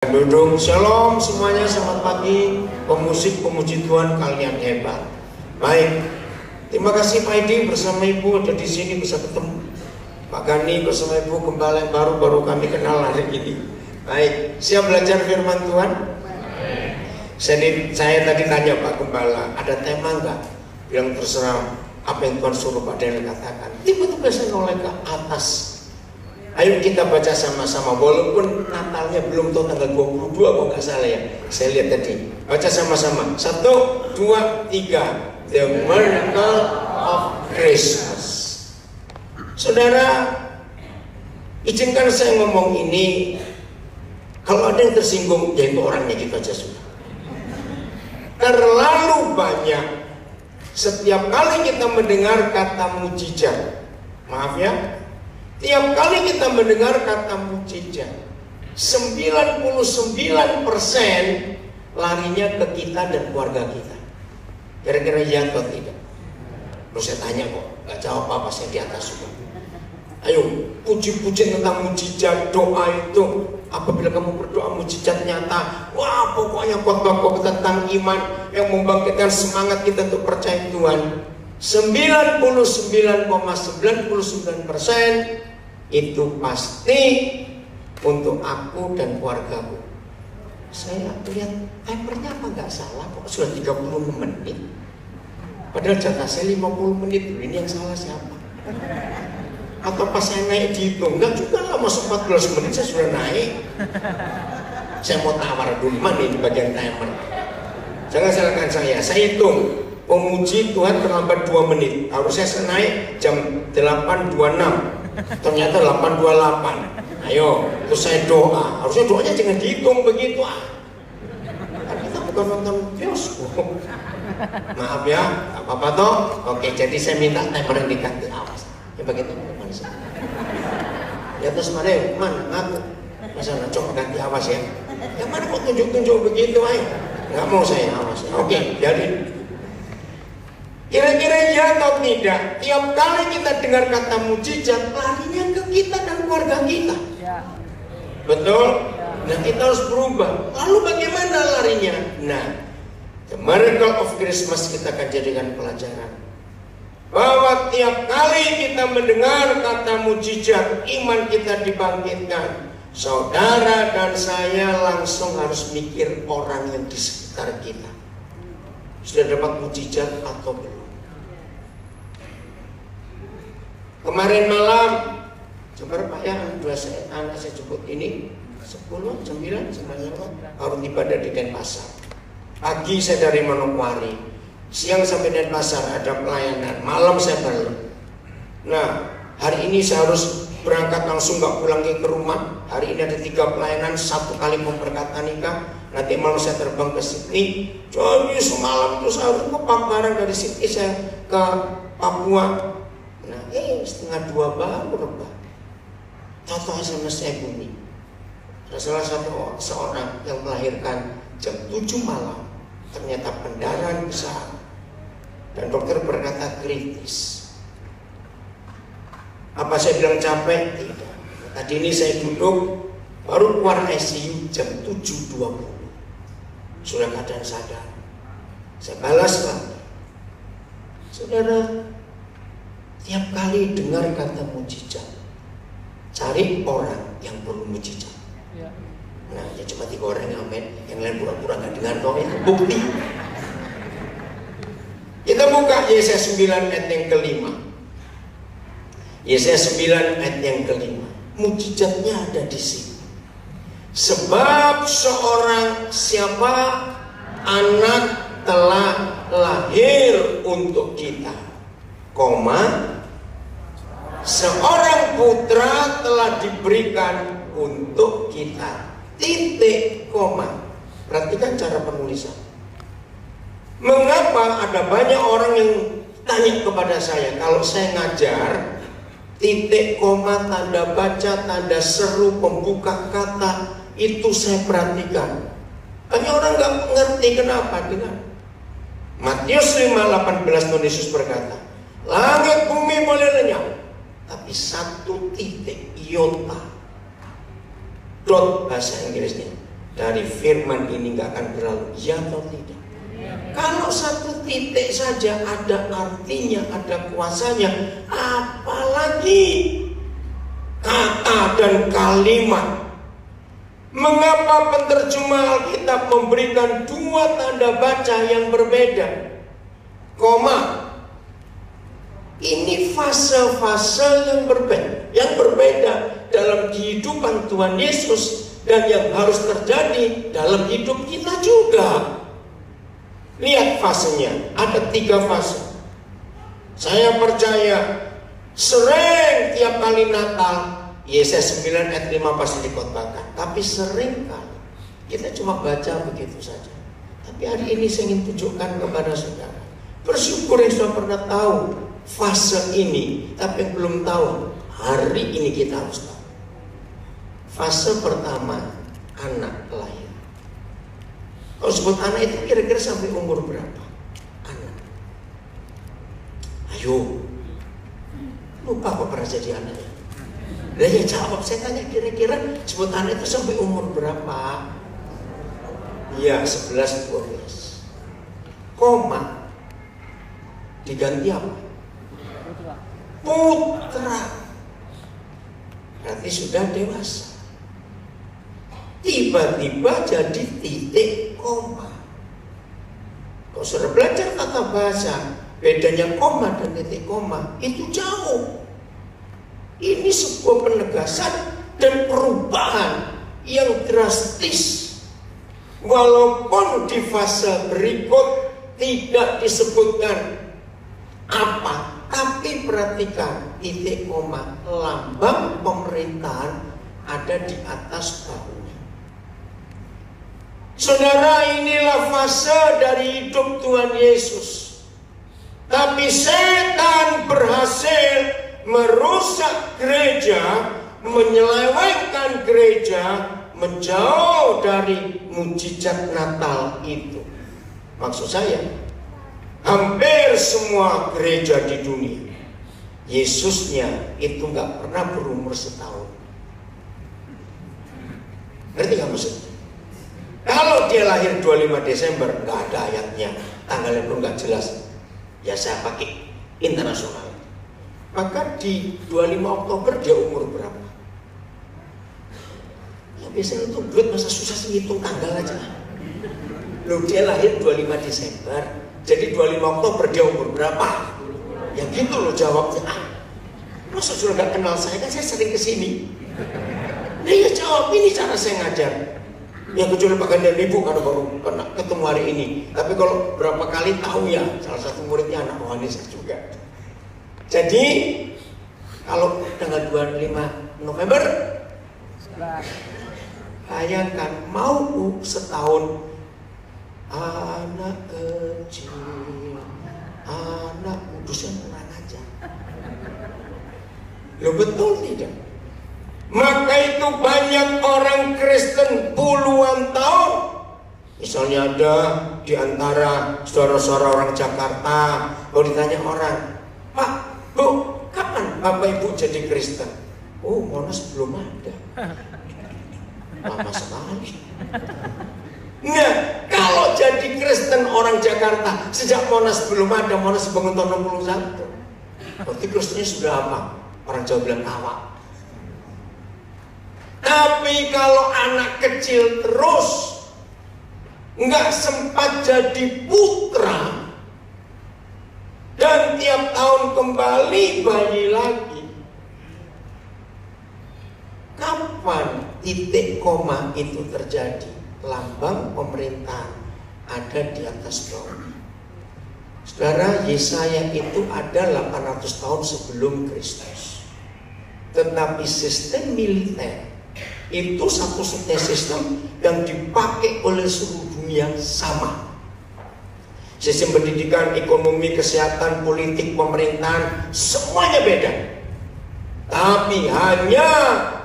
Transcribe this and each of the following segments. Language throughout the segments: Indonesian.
Duduk, shalom semuanya, selamat pagi. Pemusik, pemuji Tuhan, kalian hebat. Baik, terima kasih Pak Edi bersama Ibu ada di sini bisa ketemu. Pak Gani bersama Ibu Gembala yang baru kami kenal hari ini. Baik, siap belajar firman Tuhan? Saya tadi tanya Pak Gembala, ada tema enggak? Yang terserah apa yang Tuhan suruh Pak Daniel katakan. Tiba-tiba saya noleh ke atas. Ayo kita baca sama-sama, walaupun Natalnya belum tahu tanggal 22 kalau nggak salah ya. Saya lihat tadi. Baca sama-sama. 1, 2, 3. The Miracle of Christmas. Saudara, izinkan saya ngomong ini. Kalau ada yang tersinggung, ya itu orangnya gitu aja sudah. Terlalu banyak. Setiap kali kita mendengar kata mujizat, maaf ya, tiap kali kita mendengar kata mujizat, 99% larinya ke kita dan keluarga kita. Kira-kira ya atau tidak? Terus saya tanya kok, gak jawab apa saya di atas juga. Ayo, puji-puji tentang mujizat, doa itu. Apabila kamu berdoa mujizat nyata, wah pokoknya khotbah tentang iman yang membangkitkan semangat kita untuk percaya Tuhan. 99,99% itu pasti untuk aku dan keluargaku. Saya lihat timernya apa nggak salah kok sudah 30 menit. Padahal jatah saya 50 menit. Ini yang salah siapa? Atau pas saya naik dihitung, enggak juga lah, masuk 14 menit saya sudah naik. Saya mau tawar dulu, mana di bagian timer. Jangan salahkan saya hitung. Pemuji Tuhan terlambat 2 menit. Harusnya saya naik jam 8.26. Ternyata 8.28. Ayo, terus saya doa. Harusnya doanya jangan dihitung begitu. Kan kita bukan nonton bioskop. Maaf ya, gak apa-apa toh. Oke, jadi saya minta timer diganti, awas. Ya begitu, mana sih? Ya terus mana ya? Mana? Ngaku. Masa coba ganti awas ya. Yang mana kok tunjuk-tunjuk begitu ayo? Nggak mau saya awas. Oke, jadi kira-kira ya atau tidak? Tiap kali kita dengar kata mujizat, larinya ke kita dan keluarga kita. Ya. Betul? Nah kita harus berubah. Lalu bagaimana larinya? Nah, the Miracle of Christmas kita akan jadikan pelajaran. Bahwa tiap kali kita mendengar kata mujizat, iman kita dibangkitkan. Saudara dan saya langsung harus mikir orang yang di sekitar kita. Sudah dapat mujizat atau belum? Kemarin malam, coba Pak ya, anak saya jemput ini 10, 9, baru tiba dari Denpasar. Pagi saya dari Manokwari, siang sampai Denpasar ada pelayanan, malam saya balik. Nah, hari ini saya harus berangkat langsung nggak pulang ke rumah. Hari ini ada 3 pelayanan, 1 kali pemberkatan nikah. Nanti malam saya terbang ke Sydney. Jadi semalam itu saya harus ngepak barang dari Sydney saya ke Papua. Nah, 1:30 baru rebah. Tato SMS saya bunyi. Ada salah satu seorang yang melahirkan jam 7 malam. Ternyata pendarahan besar. Dan dokter berkata kritis. Apa saya bilang capek? Tidak. Tadi ini saya duduk, baru keluar ICU jam 7.20. Sudah keadaan sadar. Saya balas lagi. Saudara, tiap kali dengar kata mujizat, cari orang yang perlu mujizat. Nah, ya cuma 3 orang yang amin, yang lain pura-pura nggak dengar dong, itu bukti. Kita buka Yesaya 9 ayat yang kelima. Yesaya 9 ayat yang kelima. Mujizatnya ada di sini. Sebab siapa anak telah lahir untuk kita, seorang putra telah diberikan untuk kita. Titik, koma. Perhatikan cara penulisan. Mengapa ada banyak orang yang tanya kepada saya, kalau saya ngajar, titik, koma, tanda baca, tanda seru, pembuka kata, itu saya perhatikan. Banyak orang nggak ngerti kenapa. Dengar. Matius 5:18 Tuhan Yesus berkata, langit bumi boleh lenyap, tapi 1 titik iota, dot bahasa Inggrisnya, dari firman ini nggak akan berlalu, ya atau tidak? Kalau satu titik saja ada artinya, ada kuasanya, apalagi kata dan kalimat. Mengapa penterjemah Alkitab memberikan dua tanda baca yang berbeda? Koma. Ini fase-fase yang berbeda dalam kehidupan Tuhan Yesus dan yang harus terjadi dalam hidup kita juga. Lihat fasenya, ada 3 fase. Saya percaya sering tiap kali Natal Yesaya 9 ayat 5 pasti dikhotbahkan. Tapi sering kali kita cuma baca begitu saja. Tapi hari ini saya ingin tunjukkan kepada saudara, bersyukur yang sudah pernah tahu fase ini, tapi yang belum tahu, hari ini kita harus tahu. Fase pertama, anak lahir. Kalau sebut anak itu kira-kira sampai umur berapa? Anak. Ayo, lupa kok pernah jadi anak ya? Nah ya jawab, saya tanya kira-kira sebut anak itu sampai umur berapa? Ya 11-12. Koma diganti apa? Putra. Berarti sudah dewasa. Tiba-tiba jadi titik koma. Kalau sudah belajar tata bahasa, bedanya koma dan titik koma itu jauh. Ini sebuah penegasan dan perubahan yang drastis. Walaupun di fase berikut tidak disebutkan apa, tapi perhatikan titik koma, lambang pemerintahan ada di atas bahunya. Saudara, inilah fase dari hidup Tuhan Yesus. Tapi setan berhasil merusak gereja, menyelewengkan gereja, menjauh dari mujizat Natal itu. Maksud saya, hampir semua gereja di dunia, Yesusnya itu nggak pernah berumur setahun. Ngerti nggak maksudnya? Kalau dia lahir 25 Desember, nggak ada ayatnya, tanggalnya pun nggak jelas. Ya saya pakai internasional. Maka di 25 Oktober dia umur berapa? Ya biasanya untuk duit masa susah sih ngitung tanggal aja. Loh dia lahir 25 Desember, jadi 25 Oktober dia umur berapa? Ya gitu loh jawabnya. Masa sudah gak kenal saya, kan saya sering kesini. Nah ya jawab, ini cara saya ngajar. Ya kecuali Pak Gandian Ibu karena baru ketemu hari ini. Tapi kalau berapa kali tahu ya, salah satu muridnya anak rohani saya juga. Jadi kalau tanggal 25 November, bayangkan mau setahun, anak kecil, anak kudus yang kurang aja. Lo betul tidak? Maka itu banyak orang Kristen puluhan tahun. Misalnya ada di antara saudara-saudara orang Jakarta, kalau ditanya orang, Pak, Bu, kapan Bapak Ibu jadi Kristen? Oh, Monas belum ada. Lama sekali. Nah, kalau jadi Kristen orang Jakarta sejak Monas belum ada, Monas bangun tahun 61. Berarti Kristennya sudah apa? Orang Jawa bilang awak. Tapi kalau anak kecil terus nggak sempat jadi putra, dan tiap tahun kembali bayi lagi, kapan titik koma itu terjadi? Lambang pemerintahan ada di atas bawah. Saudara, Yesaya itu ada 800 tahun sebelum Kristus. Tetapi sistem militer itu satu-satunya sistem yang dipakai oleh seluruh dunia sama. Sistem pendidikan, ekonomi, kesehatan, politik, pemerintahan, semuanya beda. Tapi hanya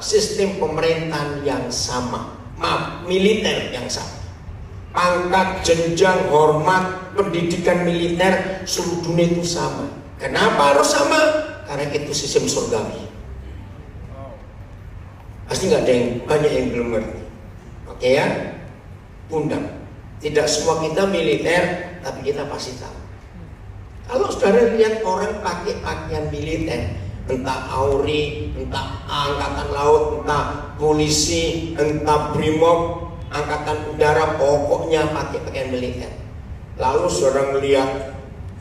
sistem pemerintahan yang sama. Maaf, militer yang sama. Pangkat, jenjang, hormat, pendidikan militer seluruh dunia itu sama. Kenapa harus sama? Karena itu sistem surgawi. Pasti nggak ada yang banyak yang belum ngerti. Oke ya? pundak. Tidak semua kita militer, tapi kita pasti tahu. Kalau saudara lihat orang pakai pakaian militer, entah AURI, entah Angkatan Laut, entah polisi, entah BRIMOB, Angkatan Udara, pokoknya pakai pakaian militer. Lalu saudara melihat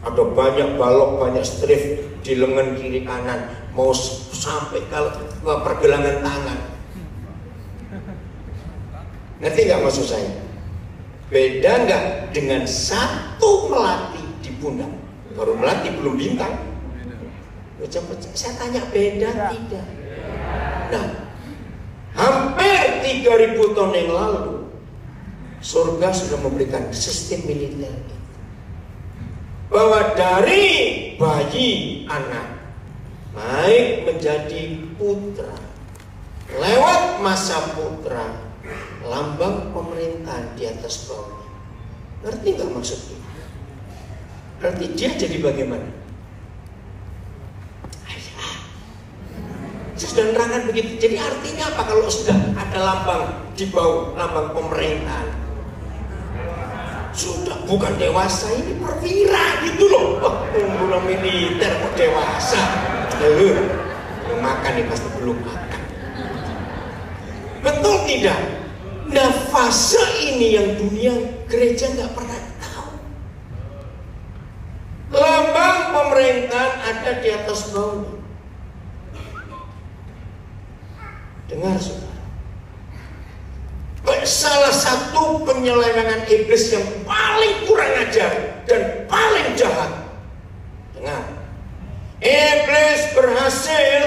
ada banyak balok, banyak strip di lengan kiri kanan, mau sampai ke pergelangan tangan. Ngerti nggak maksud saya? Beda nggak dengan satu melati di pundak? Baru melati belum bintang. Saya tanya beda tidak? Nah, hampir 3000 tahun yang lalu surga sudah memberikan sistem militer bahwa dari bayi anak naik menjadi putra, lewat masa putra, lambang pemerintahan di atas bawahnya. Ngerti nggak maksudnya? Berarti dia jadi bagaimana? Saya sudah nerangkan begitu. Jadi artinya apa kalau sudah ada lambang di bawah, lambang pemerintahan? Sudah bukan dewasa, ini perwira gitu loh. Belum militer kok dewasa. Belum makan nih, pasti belum makan. Betul tidak? Nah, fase ini yang dunia gereja nggak pernah tahu. Lambang pemerintahan ada di atas bawah. Dengar saudara. Salah satu penyelewengan iblis yang paling kurang ajar dan paling jahat. Dengar. Iblis berhasil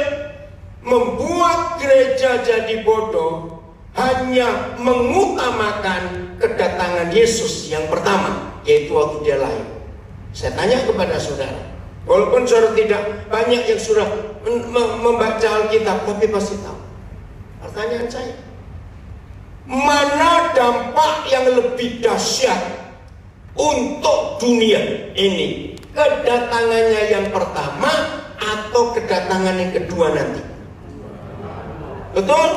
membuat gereja jadi bodoh, hanya mengutamakan kedatangan Yesus yang pertama, yaitu waktu dia lahir. Saya tanya kepada saudara, walaupun saudara tidak banyak yang sudah membaca Alkitab, tapi pasti tahu. Pertanyaan saya, mana dampak yang lebih dahsyat untuk dunia ini? Kedatangannya yang pertama atau kedatangan yang kedua nanti? Betul?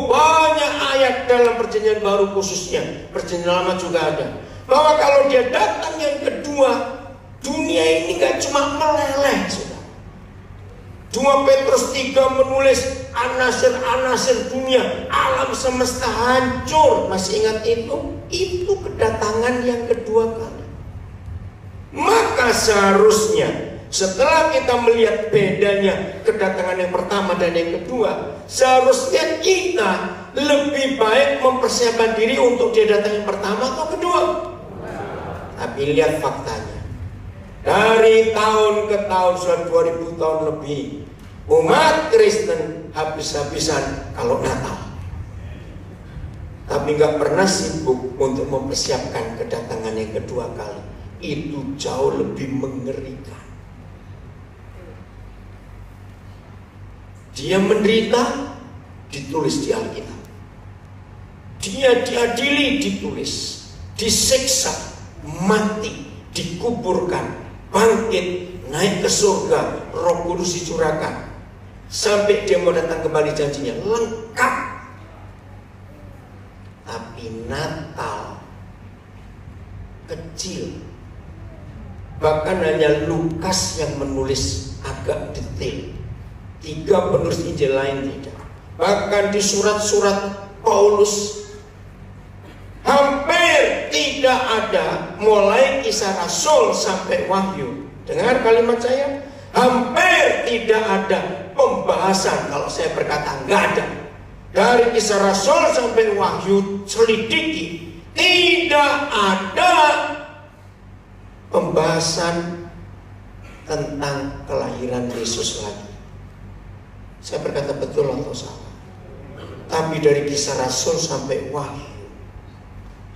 Banyak ayat dalam perjanjian baru khususnya, perjanjian lama juga ada, bahwa kalau dia datang yang kedua, dunia ini gak cuma meleleh, saudara. 2 Petrus 3 menulis anasir-anasir dunia, alam semesta hancur. Masih ingat itu? Itu kedatangan yang kedua kali. Maka seharusnya setelah kita melihat bedanya kedatangan yang pertama dan yang kedua, seharusnya kita lebih baik mempersiapkan diri untuk dia datang yang pertama atau kedua. Tapi lihat faktanya, dari tahun ke tahun, sudah 2000 tahun lebih, umat Kristen habis-habisan kalau Natal, tapi nggak pernah sibuk untuk mempersiapkan kedatangan yang kedua kali. Itu jauh lebih mengerikan. Dia menderita, ditulis di Alkitab. Dia diadili, ditulis. Disiksa, mati, dikuburkan, bangkit, naik ke surga, Roh Kudus dicurahkan, sampai dia mau datang kembali janjinya lengkap. Tapi Natal kecil. Bahkan hanya Lukas yang menulis agak detail. 3 penulis Injil lain tidak. Bahkan di surat-surat Paulus hampir tidak ada, mulai Kisah Rasul sampai Wahyu. Dengar kalimat saya, hampir tidak ada pembahasan. Kalau saya berkata nggak ada, dari Kisah Rasul sampai Wahyu, selidiki, tidak ada pembahasan tentang kelahiran Yesus lagi. Saya berkata betul atau salah? Tapi dari Kisah Rasul sampai Wahyu,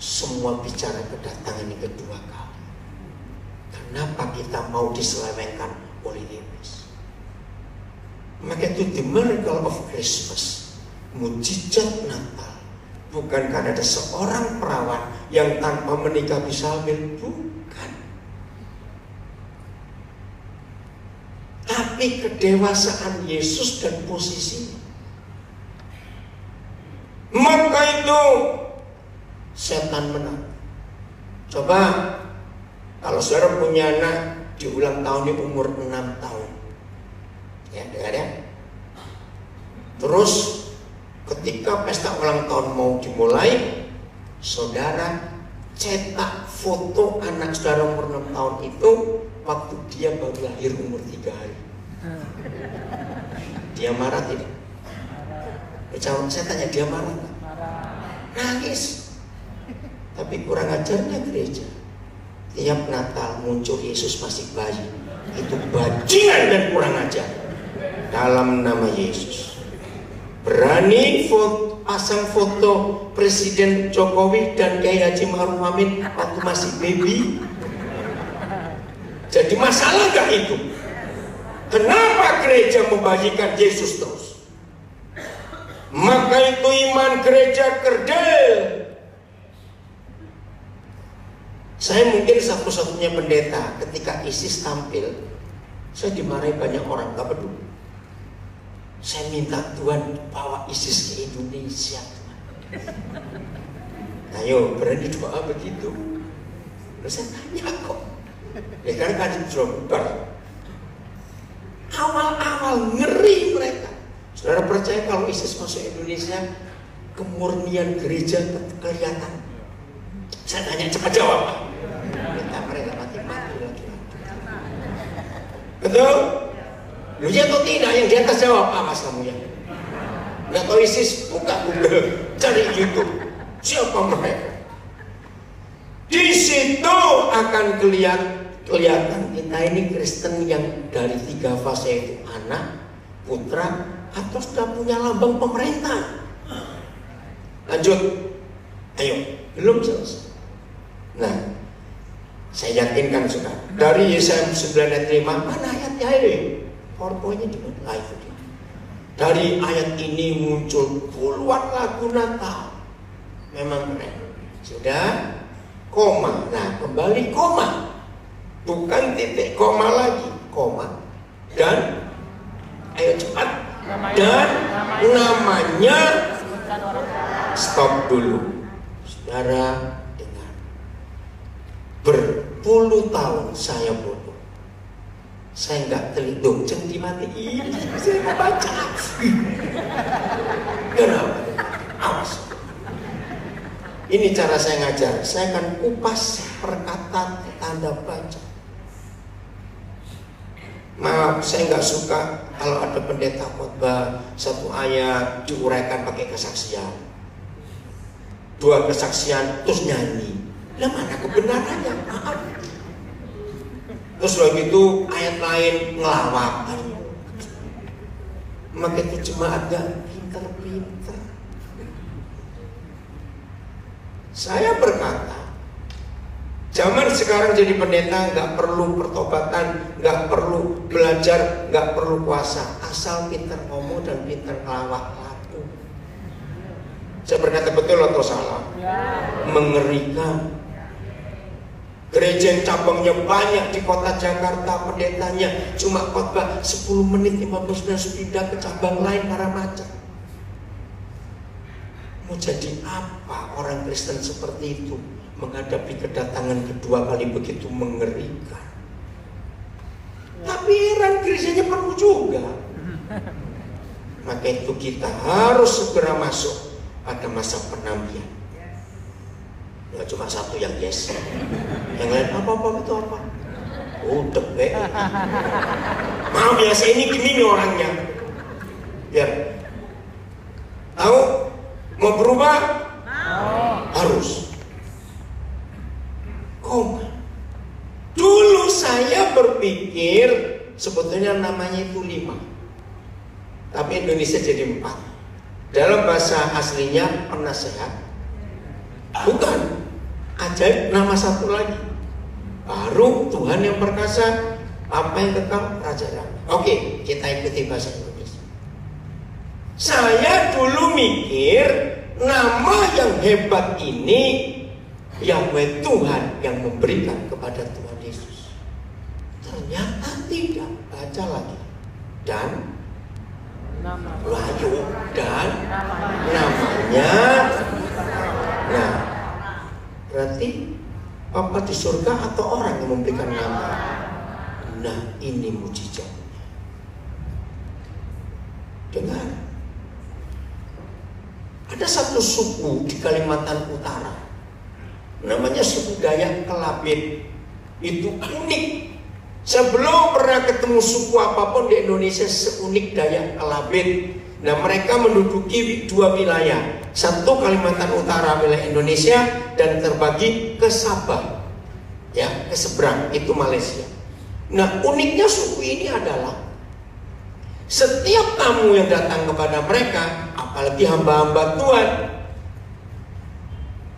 semua bicara kedatangan yang kedua kali. Kenapa kita mau diselewengkan oleh iblis? Maka itu the miracle of Christmas, mujizat Natal, bukan karena ada seorang perawan yang tanpa menikah bisa hamil, bukan. Tapi kedewasaan Yesus dan posisinya. Maka itu setan menang. Coba kalau saudara punya anak di ulang tahun di umur 6 tahun, ya dengar ya. Terus ketika pesta ulang tahun mau dimulai, saudara cetak foto anak saudara umur 6 tahun itu waktu dia baru lahir umur 3 hari. Dia marah tidak? Saya tanya, dia marah nggak? Nangis. Tapi kurang ajarnya gereja. Tiap Natal muncul Yesus masih bayi. Itu bajingan dan kurang ajar. Dalam nama Yesus. Berani pasang foto Presiden Jokowi dan Kiai Haji Ma'ruf Amin waktu masih baby. Jadi masalah gak itu? Kenapa gereja membagikan Yesus terus? Maka itu iman gereja kerdil. Saya mungkin satu-satunya pendeta ketika ISIS tampil, saya dimarahi banyak orang, gak peduli. Saya minta Tuhan bawa ISIS ke Indonesia. Ayo, berani doa begitu. Lalu saya tanya kok. Ya karena kan sudah bubar. Awal-awal ngeri mereka. Saudara percaya kalau ISIS masuk Indonesia, kemurnian gereja kelihatan? Saya tanya, cepat jawab. Minta mereka mati-mati lagi. Betul? Lu ya atau tidak? Yang di atas jawab, mas kamu ya. Nggak tahu ISIS, buka Google, cari YouTube. Siapa mereka? Di situ akan kelihatan kita ini Kristen yang dari 3 fase, itu anak, putra, atau sudah punya lambang pemerintah. Lanjut. Ayo, belum selesai. Nah, saya yakinkan sudah. Dari Yesaya 9 ayat 5, mana ayatnya ini? PowerPoint-nya di mana? Itu dia. Dari ayat ini muncul puluhan lagu Natal. Memang keren. Sudah, koma. Nah, kembali koma. Bukan titik koma lagi, koma. Dan ayo cepat. Dan namanya stop dulu. Saudara dengar. Berpuluh tahun saya bodoh. Saya nggak telidung, jangan dimatiin. Saya mau baca. Kenapa? Awas. Ini cara saya ngajar. Saya akan kupas perkataan tanda baca. Maaf, saya nggak suka kalau ada pendeta khotbah 1 ayat diuraikan pakai kesaksian, 2 kesaksian terus nyanyi. Lah mana kebenarannya? Maaf. Terus lagi itu ayat lain ngelawak. Maka itu jemaat gak pinter-pinter. Saya berkata, zaman sekarang jadi pendeta gak perlu pertobatan, gak perlu belajar, gak perlu puasa, asal pinter ngomong dan pinter ngelawak lagu. Saya berkata betul atau salah? Mengerikan. Gereja yang cabangnya banyak di kota Jakarta, pendetanya cuma khotbah 10 menit 15 menit pindah ke cabang lain para macam. Mau jadi apa orang Kristen seperti itu menghadapi kedatangan kedua kali begitu mengerikan? Tapi heran gerejanya penuh juga. Maka itu kita harus segera masuk pada masa penampian. Ya cuma satu yang yes. Yang lain apa-apa itu apa? Udah be. Maaf ya, saya ini gini nih orangnya. Biar tahu mau berubah? Harus. Koma. Dulu saya berpikir sebetulnya namanya itu 5. Tapi Indonesia jadi 4. Dalam bahasa aslinya penasehat. Bukan. Ajaib nama satu lagi. Baru Tuhan yang perkasa, apa yang kekal, Raja Damai. Oke, kita ikuti bahasa Indonesia. Saya dulu mikir nama yang hebat ini Yahweh Tuhan yang memberikan kepada Tuhan Yesus. Ternyata tidak. Baca lagi. Dan layu dan namanya. Nah, Berarti Papa di surga atau orang yang memberikan nama? Nah, ini mujizat. Dengar, ada satu suku di Kalimantan Utara, namanya suku Dayak Kelabit. Itu unik. Saya belum pernah ketemu suku apapun di Indonesia seunik Dayak Kelabit. Nah, mereka menduduki dua wilayah. Satu Kalimantan Utara, wilayah Indonesia, dan terbagi ke Sabah, ya, ke seberang itu Malaysia. Nah, uniknya suku ini adalah setiap tamu yang datang kepada mereka, apalagi hamba-hamba Tuhan,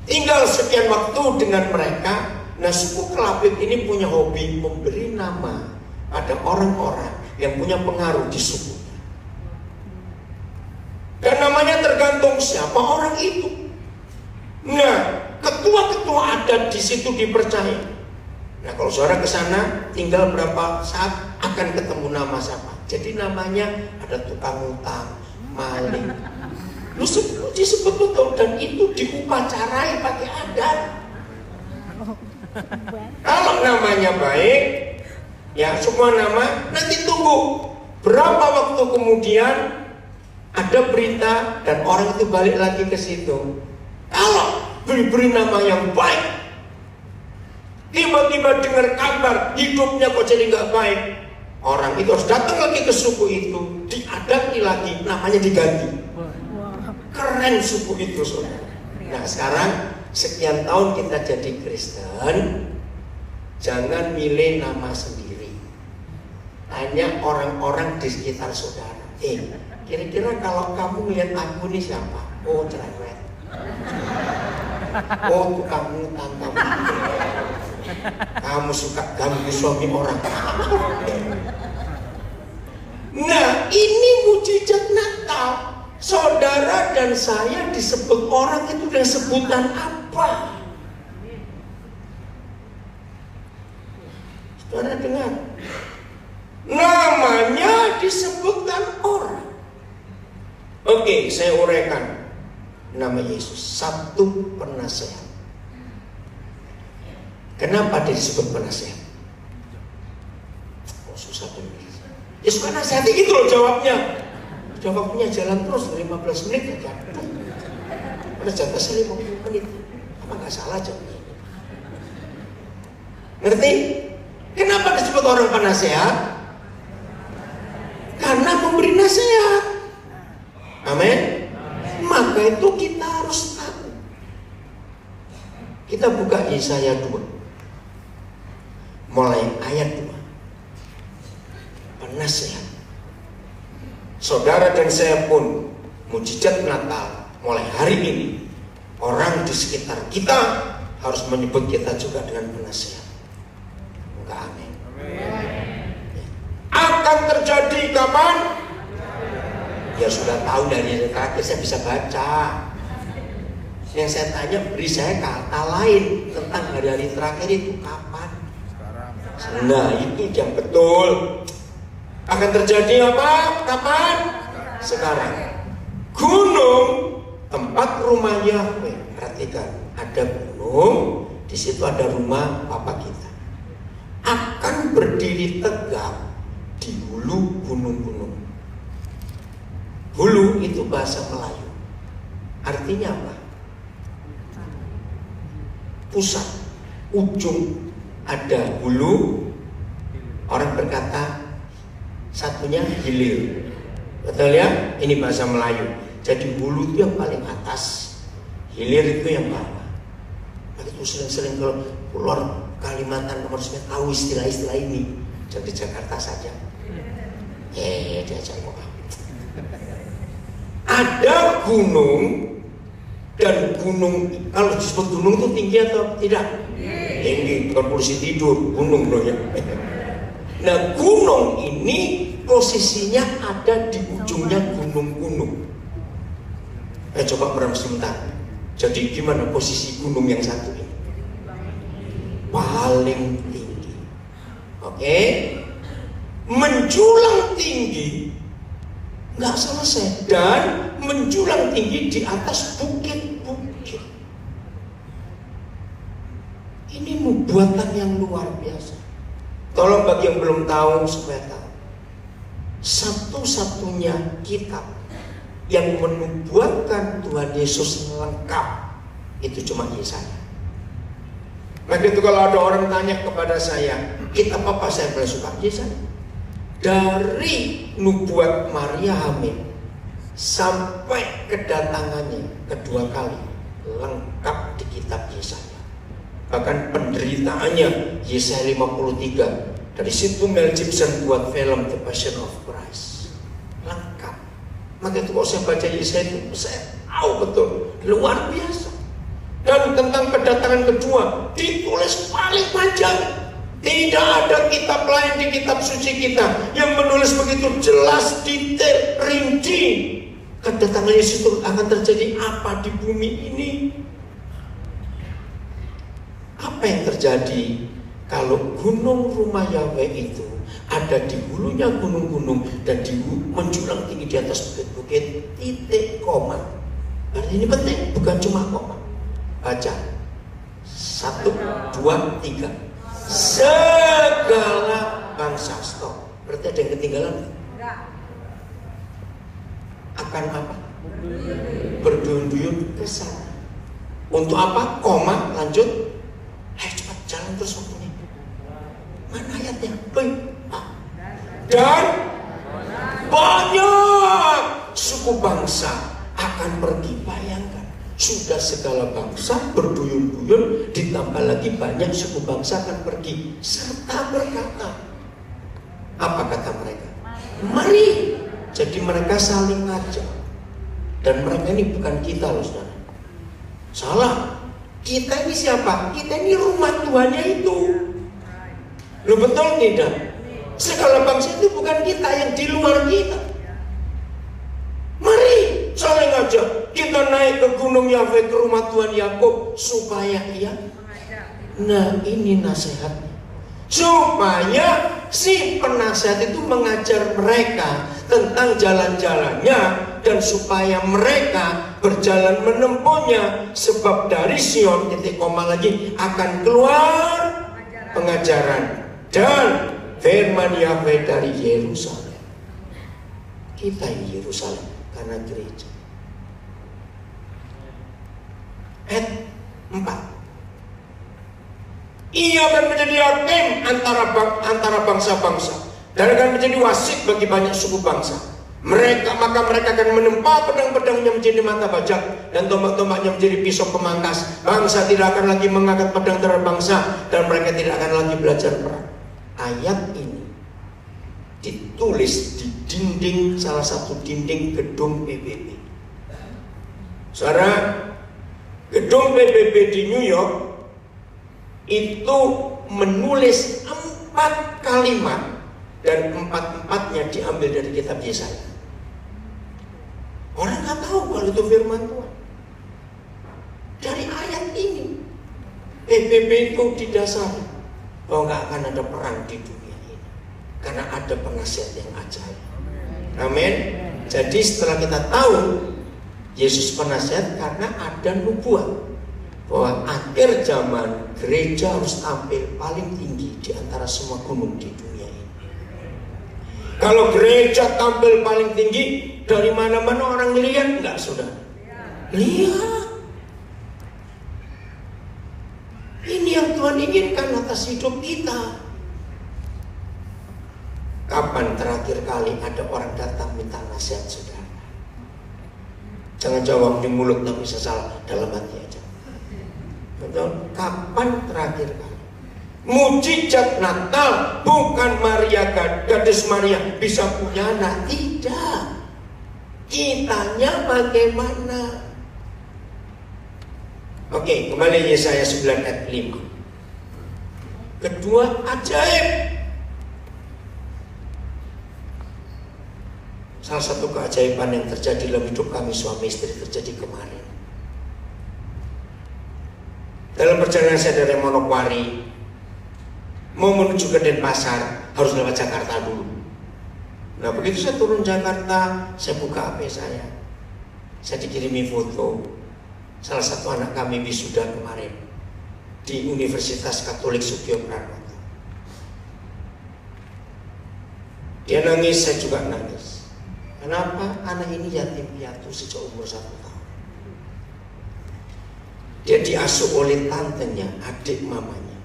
tinggal sekian waktu dengan mereka. Nah, suku Kelabit ini punya hobi memberi nama pada orang-orang yang punya pengaruh di suku. Dan namanya tergantung siapa orang itu. Nah, ketua-ketua adat di situ dipercaya. Nah, kalau saudara ke sana tinggal berapa saat akan ketemu nama siapa. Jadi namanya ada tukang utang, maling. Lu disebut betul, dan itu diupacarai pakai adat. Kalau namanya baik, ya semua nama, nanti tunggu berapa waktu kemudian ada berita dan orang itu balik lagi ke situ. Kalau beri nama yang baik, tiba-tiba dengar kabar hidupnya kok jadi nggak baik, orang itu harus datang lagi ke suku itu, diadati lagi, namanya diganti. Keren suku itu, saudara. Nah, sekarang sekian tahun kita jadi Kristen, jangan milih nama sendiri. Tanya orang-orang di sekitar saudara. Kira-kira kalau kamu lihat aku nih siapa? Oh, cerewet. Oh, tukang utang kamu. Kamu suka ganggu suami orang. Nah, ini mujizat Natal. Saudara dan saya disebut orang itu dengan sebutan apa? Saudara dengar, namanya disebutkan orang. Oke, saya uraikan. Nama Yesus, satu penasehat. Kenapa dia disebut penasehat? Oh, susah benar. Yesus penasehat itu loh jawabnya. Jawabnya jalan terus 15 menit aja. Ada jatah 50 menit. Apa nggak salah jawabnya? Ngerti? Kenapa disebut orang penasehat? Karena memberi nasihat. Amin. Maka itu kita harus tahu. Kita buka Yesaya 2, mulai ayat 2. Penasehat. Saudara dan saya pun mujizat Natal mulai hari ini, orang di sekitar kita harus menyebut kita juga dengan penasehat. Enggak, amin. Akan terjadi kapan? Ya sudah tahu dari terakhir saya bisa baca. Yang saya tanya, beri saya kata lain tentang hari-hari terakhir itu kapan? Nah, itu yang betul. Akan terjadi apa? Kapan? Sekarang. Gunung tempat rumah Yahweh. Perhatikan, ada gunung, di situ ada rumah Bapa kita. Akan berdiri tegak di hulu gunung-gunung. Hulu itu bahasa Melayu. Artinya apa? Pusat, ujung, ada hulu. Orang berkata satunya hilir. Betul ya? Ini bahasa Melayu. Jadi hulu itu yang paling atas, hilir itu yang bawah. Nah, itu sering-sering kalau keluar Kalimantan harusnya tahu istilah-istilah ini. Jadi Jakarta saja. Diajak kok. Ada gunung, dan gunung, kalau disebut gunung itu tinggi atau tidak? Tinggi, bukan polisi tidur, gunung loh ya. Nah, gunung ini posisinya ada di ujungnya gunung-gunung. Coba merenung sebentar. Jadi gimana posisi gunung yang satu ini? Paling tinggi. Oke? Menjulang tinggi, nggak selesai, dan menjulang tinggi di atas bukit-bukit. Ini nubuatan yang luar biasa. Tolong bagi yang belum tahu supaya tahu. Satu-satunya kitab yang menubuatkan Tuhan Yesus lengkap itu cuma Yesaya. Maka itu kalau ada orang tanya kepada saya, kitab apa saya paling suka? Yesaya. Dari nubuat Maria hamil sampai kedatangannya kedua kali lengkap di kitab Yesaya. Bahkan penderitaannya Yesaya 53. Dari situ Mel Gibson buat film The Passion of Christ. Lengkap. Maka itu kalau saya baca Yesaya itu saya tahu betul, luar biasa. Dan tentang kedatangan kedua ditulis paling panjang. Tidak ada kitab lain di kitab suci kita yang menulis begitu jelas, detail, rinci. Kedatangan Yesus itu akan terjadi apa di bumi ini? Apa yang terjadi kalau gunung rumah Yahweh itu ada di hulunya gunung-gunung dan menjulang tinggi di atas bukit-bukit, titik koma. Ini penting, bukan cuma koma. Baca 1, 2, 3. Segala bangsa, stop. Berarti ada yang ketinggalan? Akan apa? Berduyun-duyun ke sana. Untuk apa? Koma, lanjut. Ayo cepat jalan terus waktunya. Mana ayatnya? Dan banyak suku bangsa akan pergi. Bayangkan, sudah segala bangsa berduyun-duyun, ditambah lagi banyak suku bangsa akan pergi. Serta berkata, apa kata mereka? Mari. Jadi mereka saling ngajak. Dan mereka ini bukan kita loh saudara. Salah. Kita ini siapa? Kita ini rumah Tuhannya itu. Lo betul tidak? Segala bangsa itu bukan kita, yang di luar kita. Mari saling ngajak. Kita naik ke gunung Yahweh, ke rumah Tuhan Yakub, supaya ia. Nah, ini nasihatnya. Supaya si penasihat itu mengajar mereka tentang jalan-jalannya, dan supaya mereka berjalan menempuhnya. Sebab dari Sion, titik koma lagi, akan keluar pengajaran dan firman Yahweh dari Yerusalem. Kita ini Yerusalem karena gereja. Ayat 4. Ia akan menjadi hakim antara bangsa-bangsa dan akan menjadi wasit bagi banyak suku bangsa. Maka mereka akan menempa pedang-pedangnya menjadi mata bajak dan tombak-tombaknya menjadi pisau pemangkas. Bangsa tidak akan lagi mengangkat pedang terhadap bangsa, dan mereka tidak akan lagi belajar perang. Ayat ini ditulis di dinding, salah satu dinding gedung PBB. Saudara, gedung PBB di New York itu menulis 4 kalimat, dan 4-4-nya diambil dari kitab Yesaya. Orang nggak tahu kalau itu firman Tuhan. Dari ayat ini PBB itu didasari bahwa nggak akan ada perang di dunia ini, karena ada penasihat yang ajaib. Amin. Jadi setelah kita tahu Yesus penasihat, karena ada nubuat bahwa akhir zaman gereja harus tampil paling tinggi di antara semua gunung di dunia ini. Kalau gereja tampil paling tinggi, dari mana-mana orang lihat nggak, saudara? Lihat. Ini yang Tuhan inginkan atas hidup kita. Kapan terakhir kali ada orang datang minta nasihat, saudara? Jangan jawab di mulut, tapi salah dalam hati aja. Kapan terakhir kali? Mujizat Natal bukan Maria, gadis Maria bisa punya anak, tidak. Kitanya bagaimana? Oke, kembali Yesaya 9 ayat 5. Kedua, ajaib. Salah satu keajaiban yang terjadi dalam hidup kami suami istri terjadi kemarin. Dalam perjalanan saya dari Manokwari mau menuju ke Denpasar, harus lewat Jakarta dulu. Nah, begitu saya turun Jakarta, saya buka HP saya dikirimi foto salah satu anak kami wisuda kemarin. di Universitas Katolik Sugio Pranoto. Dia nangis, saya juga nangis. Kenapa? Anak ini yatim piatu sejak umur 1 tahun. Dia diasuh oleh tantenya, adik mamanya.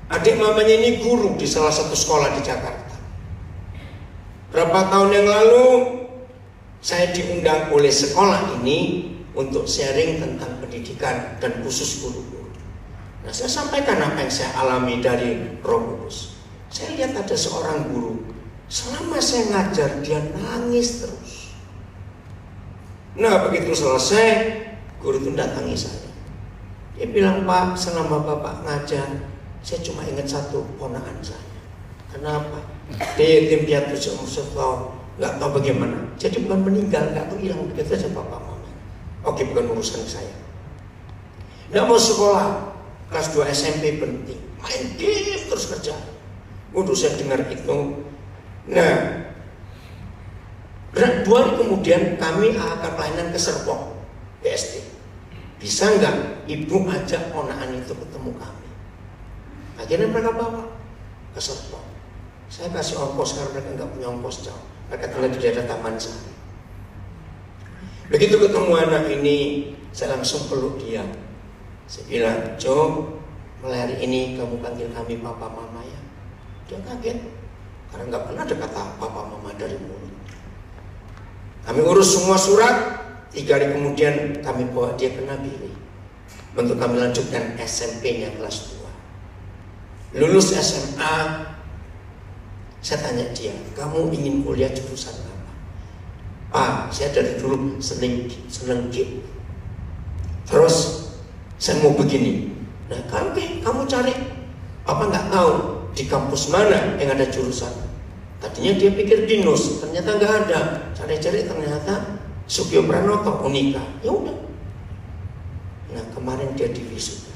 Adik mamanya ini guru di salah satu sekolah di Jakarta. Berapa tahun yang lalu saya diundang oleh sekolah ini untuk sharing tentang pendidikan dan khusus guru-guru. Nah, saya sampaikan apa yang saya alami dari Roh Kudus. Saya lihat ada seorang guru, selama saya ngajar dia nangis terus. Nah, begitu selesai, guru itu datangi saya. Dia bilang, "Pak, selama Bapak ngajar, saya cuma ingat satu ponakan saya. Kenapa? Dia yatim piatu seumur 1 tahun, nggak tahu bagaimana. Jadi bukan meninggal, nggak tahu hilang begitu saja bapak mama. Oke, bukan urusan saya. Nggak mau sekolah, kelas 2 SMP berhenti, main game terus kerja. Waduh, saya dengar itu. Nah, 2 hari kemudian kami akan pelayanan ke Serpong, BSD. Bisa nggak ibu ajak ponakan itu ketemu kami? Akhirnya mereka bawa ke Serpong. Saya kasih ongkos karena mereka nggak punya ongkos jauh. Mereka tinggal di daerah Taman Sari. Begitu ketemu anak ini, saya langsung peluk dia. Saya bilang, "Jo, mulai hari ini kamu panggil kami papa mama ya." Dia kaget karena nggak pernah ada kata papa mama dari mulut. Kami urus semua surat. 3 hari kemudian kami bawa dia ke Nabire untuk kami lanjutkan SMP-nya kelas 2. Lulus SMA, saya tanya dia, "Kamu ingin kuliah jurusan apa?" "Pak, saya dari dulu seneng game. Terus saya mau begini." "Nah, kamu cari. Papa nggak tahu di kampus mana yang ada jurusan." Tadinya dia pikir Binus, ternyata nggak ada. Cari-cari ternyata Sugio Pranoto, Unika. Ya udah. Nah, kemarin dia di wisuda.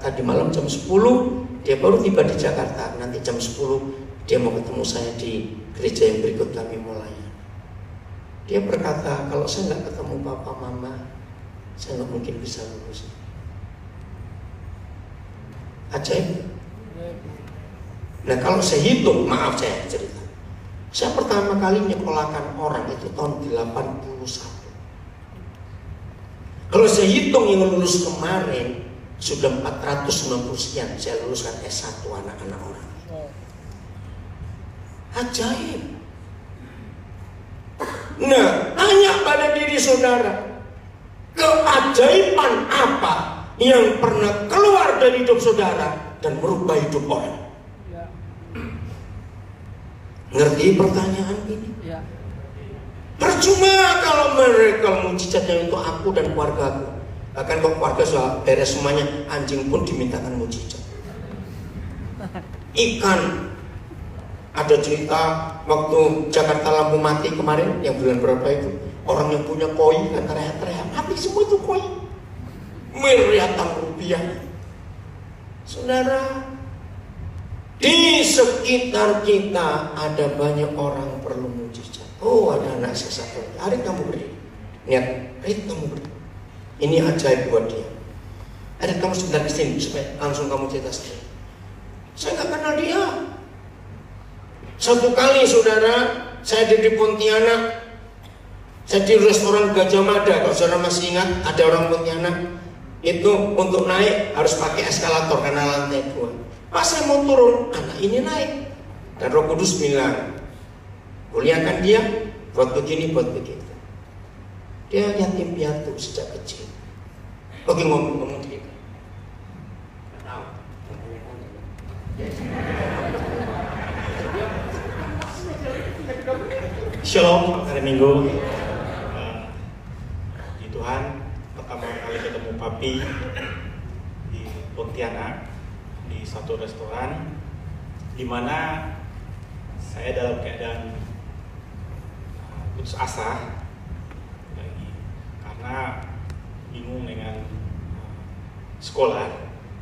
Tadi malam jam 10 dia baru tiba di Jakarta. Nanti jam 10 dia mau ketemu saya di gereja yang berikut kami mulai. Dia berkata, "Kalau saya nggak ketemu papa mama, saya nggak mungkin bisa lulus." Ajaib. Nah, kalau saya hitung, maaf saya cerita, saya pertama kali nyekolahkan orang itu tahun 81. Kalau saya hitung yang lulus kemarin sudah 490 sekian, saya luluskan S1 anak-anak orang. Ajaib. Nah, tanya pada diri saudara, keajaiban apa yang pernah keluar dari hidup saudara dan merubah hidup orang? Ngerti pertanyaan ini? Ya. Percuma kalau mereka mujizatnya untuk aku dan keluarga aku. Bahkan kalau keluarga sudah beres semuanya, anjing pun dimintakan mujizat. Ikan. Ada cerita waktu Jakarta lampu mati kemarin, yang bulan berapa itu, orang yang punya koi kan teriak-teriak, mati semua itu koi. Miliaran rupiah. Saudara, di sekitar kita ada banyak orang perlu mujizat. Oh, ada anak saya satu. Hari kamu berdiri. Lihat, hari kamu berdiri. Ini ajaib buat dia. Ada kamu sebentar di sini supaya langsung kamu cerita sendiri. Saya nggak kenal dia. Satu kali saudara, saya di Pontianak. Saya di restoran Gajah Mada. Kalau saudara masih ingat, ada orang Pontianak. Itu untuk naik harus pakai eskalator karena lantai 2. Pas saya mau turun, anak ini naik. Dan Roh Kudus bilang, kuliahkan dia, buat begini, buat begitu. Dia yatim piatu sejak kecil. Oke, ngomong cerita. Shalom, hari Minggu. Di Tuhan, pertama kali ketemu Papi di Pontianak, di satu restoran di mana saya dalam keadaan putus asa lagi karena bingung dengan sekolah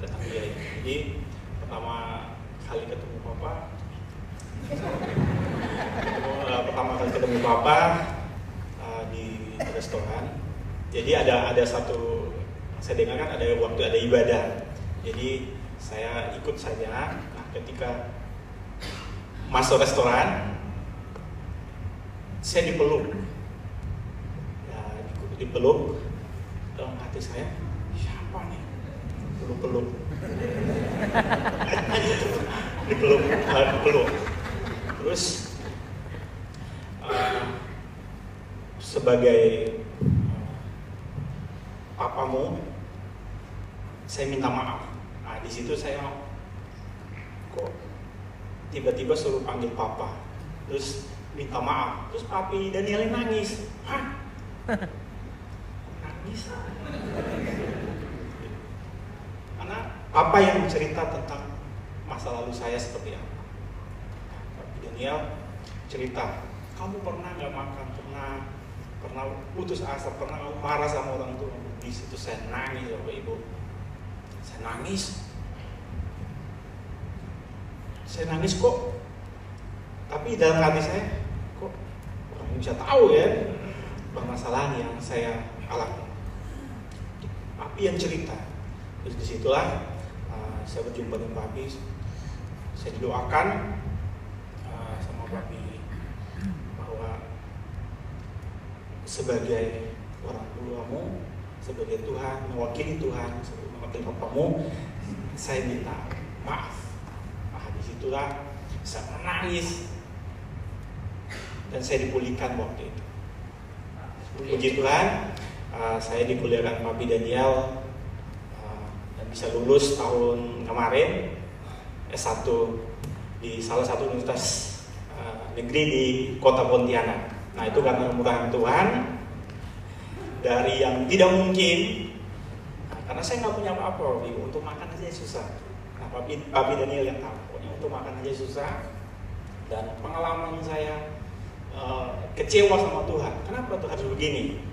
dan kuliah. Jadi pertama kali ketemu Papa di restoran, Jadi ada satu, saya dengar kan ada waktu ada ibadah. Jadi saya ikut saja. Nah, ketika masuk restoran, saya dipeluk. Ya, dipeluk dalam hati saya, siapa nih? Peluk-peluk. dipeluk. Terus sebagai papamu, saya minta maaf. Nah, di situ saya kok tiba-tiba suruh panggil papa, terus minta maaf, terus papi Daniel nangis. Hah? Nangis? Karena papa yang cerita tentang masa lalu saya seperti apa. Papi Daniel cerita, kamu pernah nggak makan, pernah putus asa, pernah marah sama orang tua. Di situ saya nangis, Bapak Ibu. Saya nangis kok. Tapi dalam hati saya, kok orang ini bisa tahu ya permasalahan yang saya alami. Papi yang cerita. Terus disitulah saya berjumpa dengan papi. Saya didoakan sama papi bahwa sebagai orang tuamu, sebagai Tuhan, mewakili Tuhan, sebagai mewakili papamu, saya minta maaf. Nah, disitulah saya menangis dan saya dipulihkan waktu itu. Puji Tuhan, saya dikuliahkan Papi Daniel dan bisa lulus tahun kemarin S1 di salah satu universitas negeri di Kota Pontianak. Nah, itu karena kemurahan Tuhan. Dari yang tidak mungkin, karena saya nggak punya apa-apa, untuk makan aja susah. Nah, Papi Daniel yang tahu, pokoknya untuk makan aja susah. Dan pengalaman saya kecewa sama Tuhan. Kenapa Tuhan harus begini?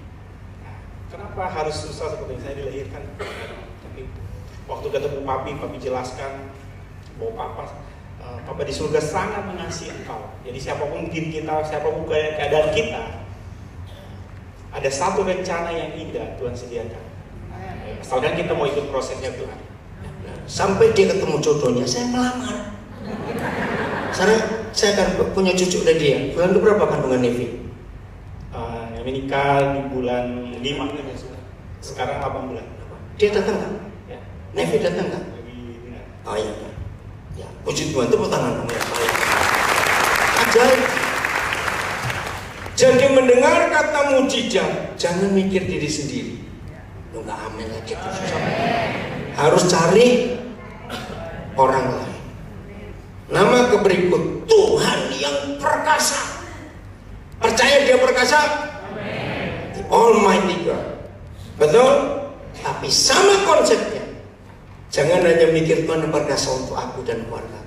Nah, kenapa harus susah seperti saya dilahirkan? Tapi waktu ketemu Papi jelaskan bahwa Papa di surga sangat mengasihi engkau. Jadi siapapun kita, siapapun keadaan kita, ada satu rencana yang indah Tuhan sediakan. Asalkan kita mau ikut prosesnya Tuhan. Sampai dia ketemu jodohnya, saya melamar. Saya akan punya cucu dari dia. Bulan berapa kandungan Nevi? Menikah di bulan 5. Sekarang 8 bulan. Dia datang kan? Ya. Nevi datang kan? Oh iya. Ya, puji Tuhan, tepuk tangan dong ya. Ajaib. Jadi mendengar kata mujizat, jangan mikir diri sendiri. Lu nggak amin lagi tuh susah. Harus cari orang lain. Nama berikut Tuhan yang perkasa. Percaya dia perkasa? The Almighty God. Betul? Tapi sama konsepnya. Jangan hanya mikir Tuhan perkasa untuk aku dan keluarga.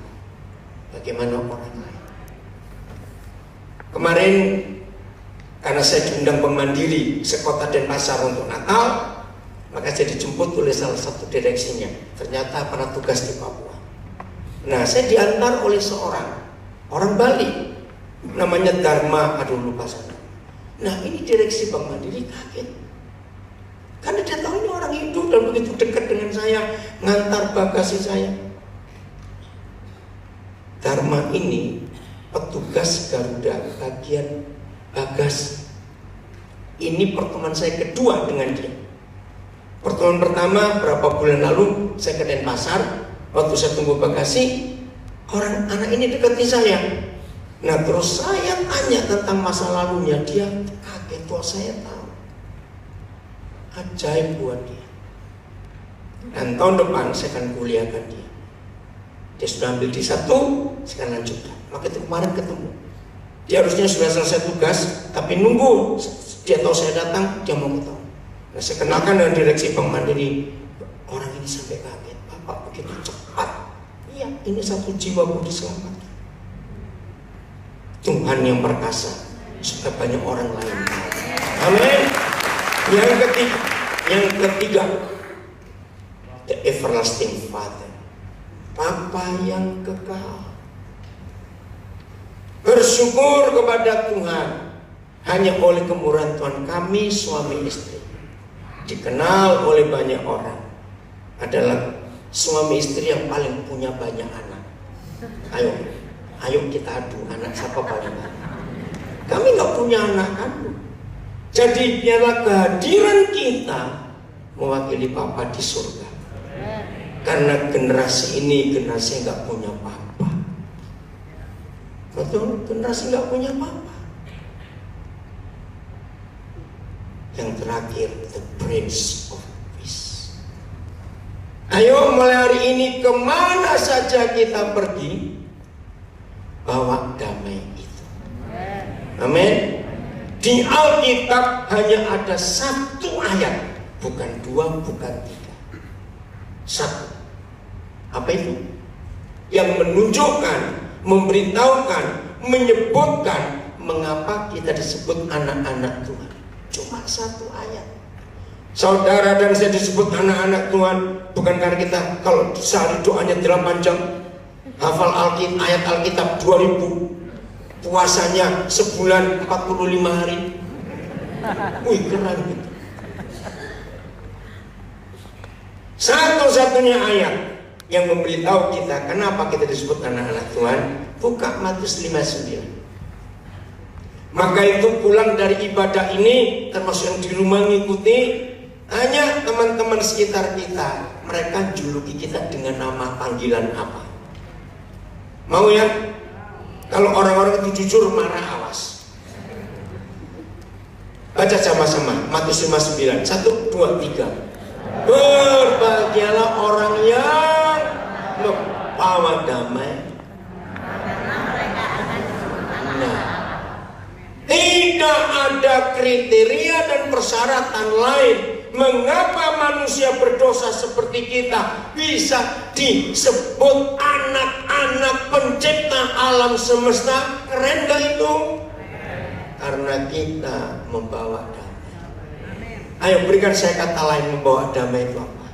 Bagaimana orang lain? Kemarin karena saya diundang Bank Mandiri sekota Denpasar untuk Natal, maka saya dijemput oleh salah satu direksinya. Ternyata pernah tugas di Papua. Nah, saya diantar oleh seorang orang Bali, namanya Dharma, lupa sana. Nah, ini direksi Bank Mandiri kaget, karena dia tahu ini orang Hindu dan begitu dekat dengan saya, ngantar bagasi saya. Dharma ini petugas Garuda bagian bagas. Ini pertemuan saya kedua dengan dia. Pertemuan pertama berapa bulan lalu saya ke Denpasar, waktu saya tunggu bagasi, anak ini dekati saya. Nah, terus saya tanya tentang masa lalunya, dia kaget, tuh saya tahu. Ajaib buat dia. Dan tahun depan saya akan kuliahkan dia. Dia sudah ambil di 1, saya akan lanjutkan. Maka itu kemarin ketemu. Dia harusnya sudah selesai tugas, tapi nunggu dia tahu saya datang, dia mau ketemu. Nah, saya kenalkan dengan direksi Bank Mandiri. Orang ini sampai kaget, Bapak begitu cepat. Iya, ini satu jiwa mau diselamatkan. Tuhan yang perkasa supaya banyak orang lain. Amin. Yang ketiga, the everlasting Father, Bapa yang kekal. Bersyukur kepada Tuhan hanya oleh kemurahan Tuhan kami suami istri dikenal oleh banyak orang adalah suami istri yang paling punya banyak anak. Ayo kita adu anak siapa paling banyak. Kami nggak punya anak kandung. Jadi biarlah kehadiran kita mewakili Bapa di surga. Karena generasi ini generasi nggak punya papa. Betul, generasi nggak punya papa. Yang terakhir, the Prince of Peace. Ayo mulai hari ini kemana saja kita pergi, bawa damai itu. Amin. Di Alkitab hanya ada satu ayat, bukan dua, bukan tiga. Satu. Apa itu? Yang menunjukkan, memberitahukan, menyebutkan mengapa kita disebut anak-anak Tuhan. Cuma satu ayat. Saudara dan saya disebut anak-anak Tuhan bukan karena kita kalau sehari doanya 8 jam, hafal ayat Alkitab 2000, puasanya sebulan 45 hari. Wih, keren gitu. Satu-satunya ayat yang memberitahu kita kenapa kita disebut anak-anak Tuhan, buka Matius 5:9. Maka itu pulang dari ibadah ini, termasuk yang di rumah ngikuti, hanya teman-teman sekitar kita, mereka juluki kita dengan nama panggilan apa? Mau ya? Kalau orang-orang itu jujur, marah, awas. Baca sama-sama Matius 5:9. 1, 2, 3. Berbahagialah orang yang membawa damai. Nah, tidak ada kriteria dan persyaratan lain mengapa manusia berdosa seperti kita bisa disebut anak-anak pencipta alam semesta. Keren gak itu? Karena kita membawa damai. Ayo berikan saya kata lain, membawa damai itu apa?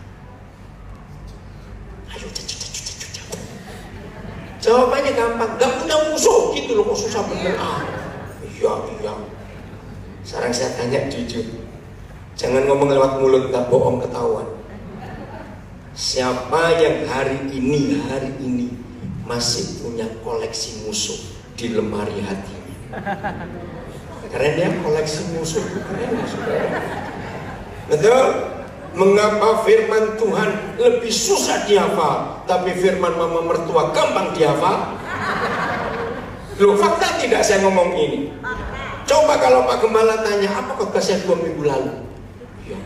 Ayo, jawabannya gampang. Gak punya musuh gitu loh, kok susah bener. Iya. Sekarang saya tanya jujur, jangan ngomong lewat mulut, gak bohong ketahuan. Siapa yang hari ini masih punya koleksi musuh di lemari hatinya? Karena dia koleksi musuh. Betul? Mengapa firman Tuhan lebih susah dihafal, tapi firman mama mertua gampang dihafal? Loh, fakta tidak saya ngomong ini? Coba kalau Pak Gembala tanya, apa khotbah saya 2 minggu lalu? Ya,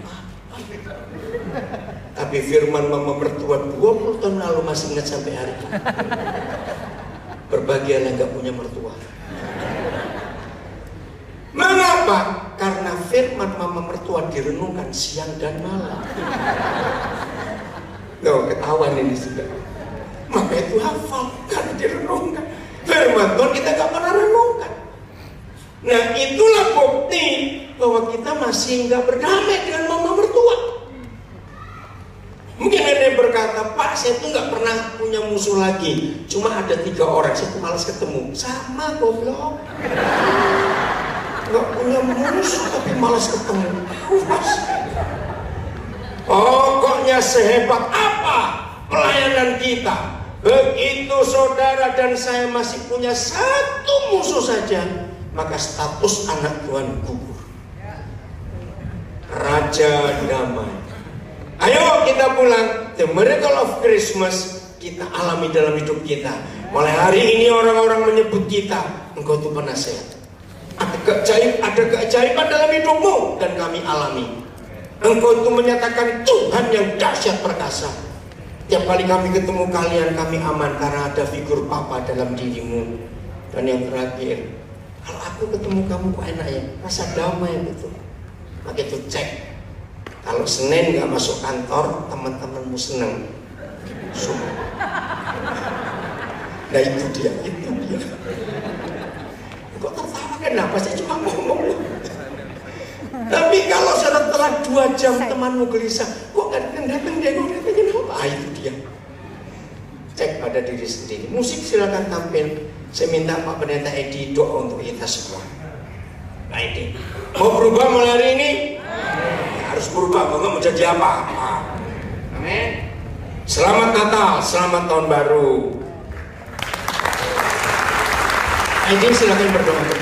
tapi firman mama mertua 20 tahun lalu masih ingat sampai hari ini. Berbahagialah nggak punya mertua. Mengapa? Karena firman mama mertua direnungkan siang dan malam. Loh, ketahuan ini sudah. Maka itu hafal, karena direnungkan. Firman Tuhan kita gak pernah renungkan. Nah, itulah bukti bahwa kita masih gak berdamai dengan mama mertua. Mungkin ada yang berkata, Pak, saya tuh gak pernah punya musuh lagi. Cuma ada 3 orang, saya tuh malas ketemu. Sama, goblok. Gak punya musuh tapi malas ketemu. Pokoknya sehebat apa pelayanan kita, begitu saudara dan saya masih punya 1 musuh saja, maka status anak Tuhan gugur. Raja damai. Ayo kita pulang. The miracle of Christmas kita alami dalam hidup kita. Mulai hari ini orang-orang menyebut kita, engkau itu penasehat. Ada keajaiban dalam hidupmu, dan kami alami. Engkau itu menyatakan Tuhan yang dahsyat perkasa. Tiap kali kami ketemu kalian, kami aman karena ada figur Papa dalam dirimu. Dan yang terakhir, kalau aku ketemu kamu kok enak ya, rasa damai gitu. Maka itu cek. Kalau Senin nggak masuk kantor, teman-temanmu senang. Nah itu dia. Kok tertawa, kenapa saya cuma ngomong? Tapi kalau setelah 2 jam temanmu gelisah, kok gak datang dia, kenapa? Itu dia. Cek pada diri sendiri. Musik silakan tampil. Saya minta Pak Pendeta Edi doa untuk kita semua. Pak Edi, mau berubah mulai hari ini? Ya, harus berubah, nggak mau jadi apa. Amin. Selamat Natal, selamat tahun baru. Aidin silakan berdoa untuk kita.